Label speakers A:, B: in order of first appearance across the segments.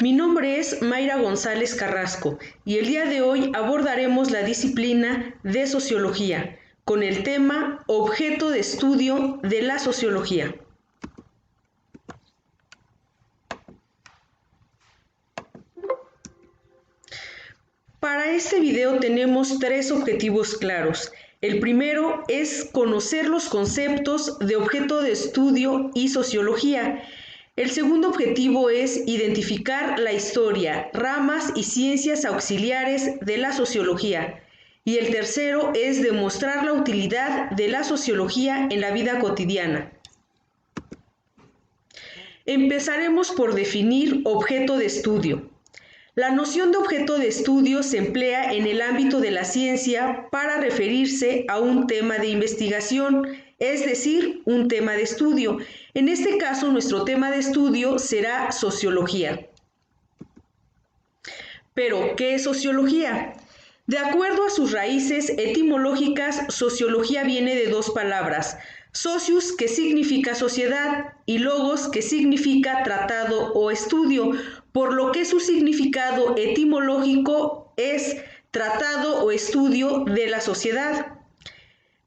A: Mi nombre es Mayra González Carrasco y el día de hoy abordaremos la disciplina de Sociología con el tema Objeto de estudio de la sociología. Para este video tenemos tres objetivos claros. El primero es conocer los conceptos de objeto de estudio y sociología. El segundo objetivo es identificar la historia, ramas y ciencias auxiliares de la sociología. Y el tercero es demostrar la utilidad de la sociología en la vida cotidiana. Empezaremos por definir objeto de estudio. La noción de objeto de estudio se emplea en el ámbito de la ciencia para referirse a un tema de investigación, es decir, un tema de estudio. En este caso, nuestro tema de estudio será sociología. Pero, ¿qué es sociología? De acuerdo a sus raíces etimológicas, sociología viene de dos palabras: socius, que significa sociedad, y logos, que significa tratado o estudio, por lo que su significado etimológico es tratado o estudio de la sociedad.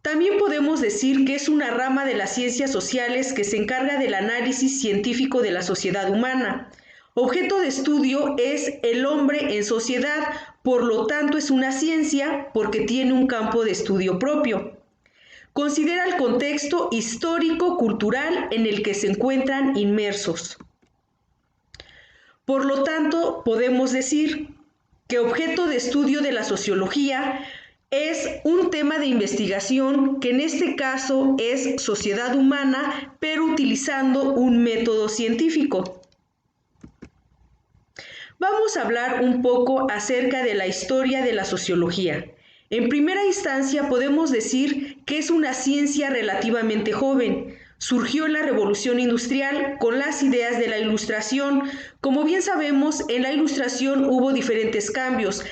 A: También podemos decir que es una rama de las ciencias sociales que se encarga del análisis científico de la sociedad humana. Objeto de estudio es el hombre en sociedad, por lo tanto es una ciencia porque tiene un campo de estudio propio. Considera el contexto histórico-cultural en el que se encuentran inmersos. Por lo tanto, podemos decir que objeto de estudio de la sociología es un tema de investigación que en este caso es sociedad humana, pero utilizando un método científico. Vamos a hablar un poco acerca de la historia de la sociología. En primera instancia, podemos decir que es una ciencia relativamente joven. Surgió en la Revolución Industrial con las ideas de la Ilustración. Como bien sabemos, en la Ilustración hubo diferentes cambios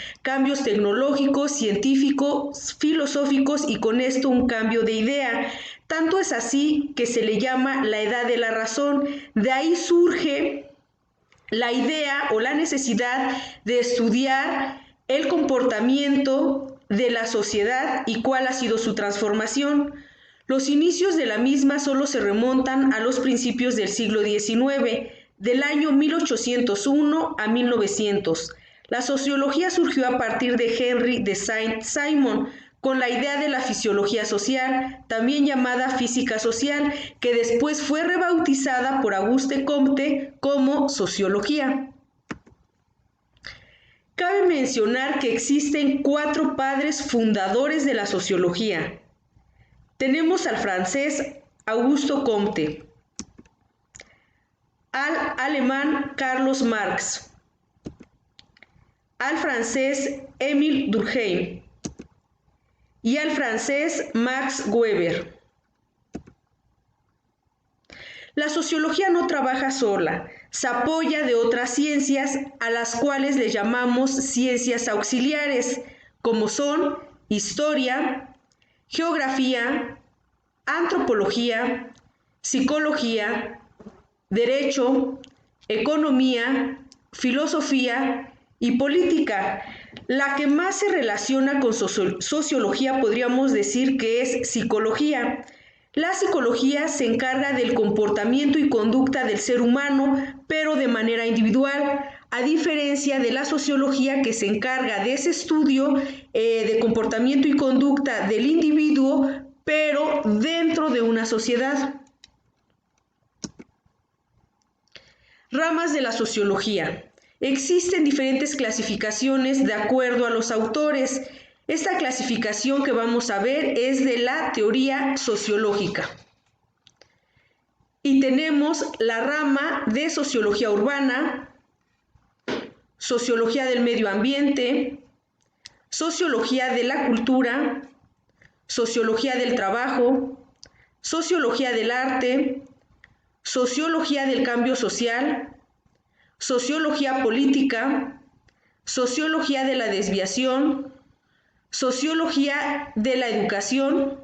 A: tecnológicos, científicos, filosóficos y con esto un cambio de idea. Tanto es así que se le llama la Edad de la Razón. De ahí surge la idea o la necesidad de estudiar el comportamiento de la sociedad y cuál ha sido su transformación. Los inicios de la misma solo se remontan a los principios del siglo XIX, del año 1801 a 1900. La sociología surgió a partir de Henry de Saint-Simon, con la idea de la fisiología social, también llamada física social, que después fue rebautizada por Auguste Comte como sociología. Cabe mencionar que existen 4 padres fundadores de la sociología. Tenemos al francés Auguste Comte, al alemán Carlos Marx, al francés Émile Durkheim y al francés Max Weber. La sociología no trabaja sola, se apoya de otras ciencias a las cuales le llamamos ciencias auxiliares, como son historia, geografía, antropología, psicología, derecho, economía, filosofía y política. La que más se relaciona con sociología podríamos decir que es psicología. La psicología se encarga del comportamiento y conducta del ser humano, pero de manera individual, a diferencia de la sociología que se encarga de ese estudio de comportamiento y conducta del individuo, pero dentro de una sociedad. Ramas de la sociología. Existen diferentes clasificaciones de acuerdo a los autores. Esta clasificación que vamos a ver es de la teoría sociológica. Y tenemos la rama de sociología urbana, sociología del medio ambiente, sociología de la cultura, sociología del trabajo, sociología del arte, sociología del cambio social, sociología política, sociología de la desviación, sociología de la educación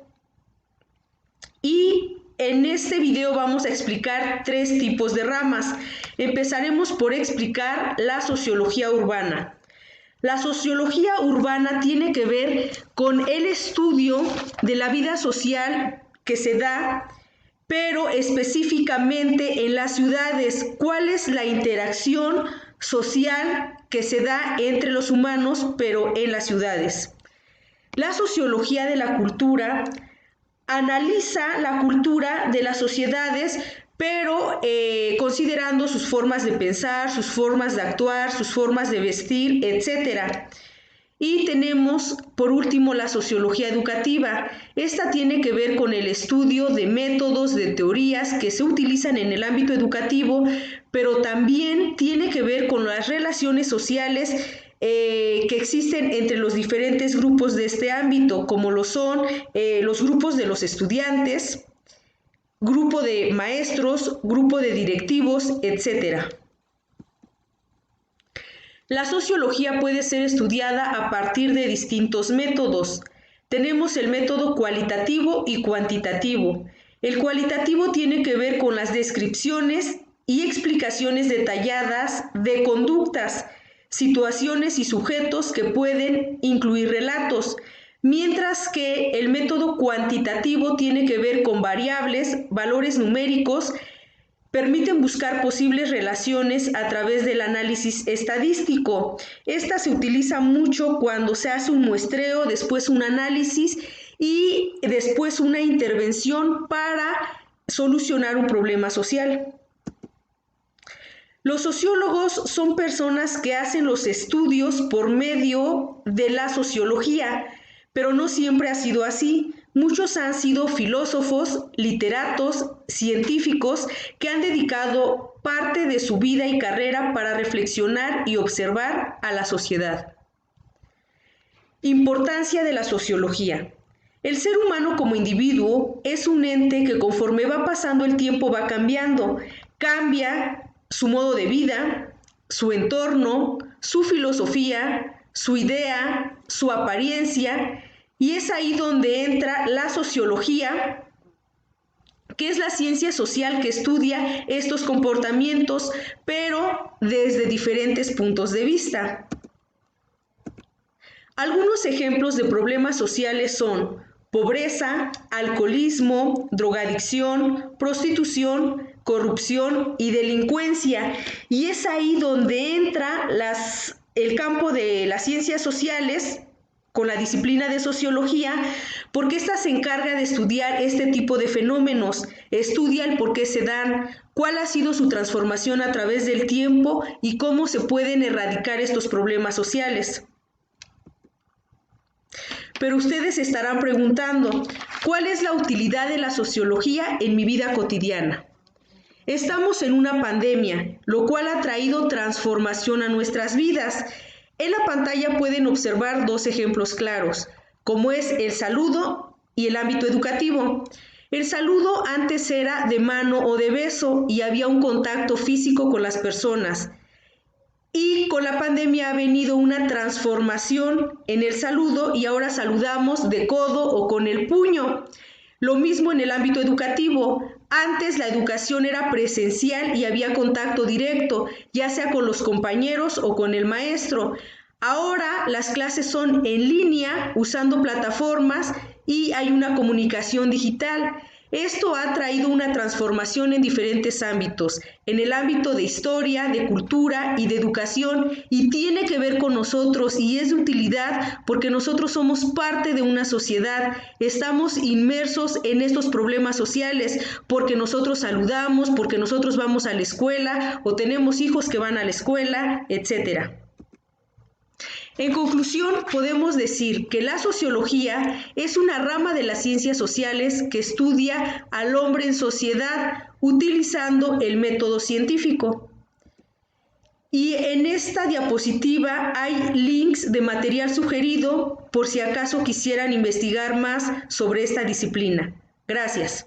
A: y en este video vamos a explicar 3 tipos de ramas. Empezaremos por explicar la sociología urbana. La sociología urbana tiene que ver con el estudio de la vida social que se da, pero específicamente en las ciudades. ¿Cuál es la interacción social que se da entre los humanos, pero en las ciudades? La sociología de la cultura analiza la cultura de las sociedades, pero considerando sus formas de pensar, sus formas de actuar, sus formas de vestir, etc. Y tenemos, por último, la sociología educativa. Esta tiene que ver con el estudio de métodos, de teorías que se utilizan en el ámbito educativo, pero también tiene que ver con las relaciones sociales que existen entre los diferentes grupos de este ámbito, como lo son los grupos de los estudiantes, grupo de maestros, grupo de directivos, etc. La sociología puede ser estudiada a partir de distintos métodos. Tenemos el método cualitativo y cuantitativo. El cualitativo tiene que ver con las descripciones y explicaciones detalladas de conductas, situaciones y sujetos que pueden incluir relatos, mientras que el método cuantitativo tiene que ver con variables, valores numéricos, permiten buscar posibles relaciones a través del análisis estadístico. Esta se utiliza mucho cuando se hace un muestreo, después un análisis y después una intervención para solucionar un problema social. Los sociólogos son personas que hacen los estudios por medio de la sociología, pero no siempre ha sido así. Muchos han sido filósofos, literatos, científicos que han dedicado parte de su vida y carrera para reflexionar y observar a la sociedad. Importancia de la sociología. El ser humano como individuo es un ente que conforme va pasando el tiempo va cambiando. Cambia su modo de vida, su entorno, su filosofía, su idea, su apariencia, y es ahí donde entra la sociología, que es la ciencia social que estudia estos comportamientos, pero desde diferentes puntos de vista. Algunos ejemplos de problemas sociales son pobreza, alcoholismo, drogadicción, prostitución, corrupción y delincuencia. Y es ahí donde entra el campo de las ciencias sociales con la disciplina de sociología, porque ésta se encarga de estudiar este tipo de fenómenos, estudia el por qué se dan, cuál ha sido su transformación a través del tiempo y cómo se pueden erradicar estos problemas sociales. Pero ustedes se estarán preguntando, ¿cuál es la utilidad de la sociología en mi vida cotidiana? Estamos en una pandemia, lo cual ha traído transformación a nuestras vidas. En la pantalla pueden observar 2 ejemplos claros, como es el saludo y el ámbito educativo. El saludo antes era de mano o de beso y había un contacto físico con las personas. Y con la pandemia ha venido una transformación en el saludo y ahora saludamos de codo o con el puño. Lo mismo en el ámbito educativo. Antes la educación era presencial y había contacto directo, ya sea con los compañeros o con el maestro. Ahora las clases son en línea, usando plataformas y hay una comunicación digital. Esto ha traído una transformación en diferentes ámbitos, en el ámbito de historia, de cultura y de educación, y tiene que ver con nosotros y es de utilidad porque nosotros somos parte de una sociedad, estamos inmersos en estos problemas sociales porque nosotros saludamos, porque nosotros vamos a la escuela o tenemos hijos que van a la escuela, etc. En conclusión, podemos decir que la sociología es una rama de las ciencias sociales que estudia al hombre en sociedad utilizando el método científico. Y en esta diapositiva hay links de material sugerido por si acaso quisieran investigar más sobre esta disciplina. Gracias.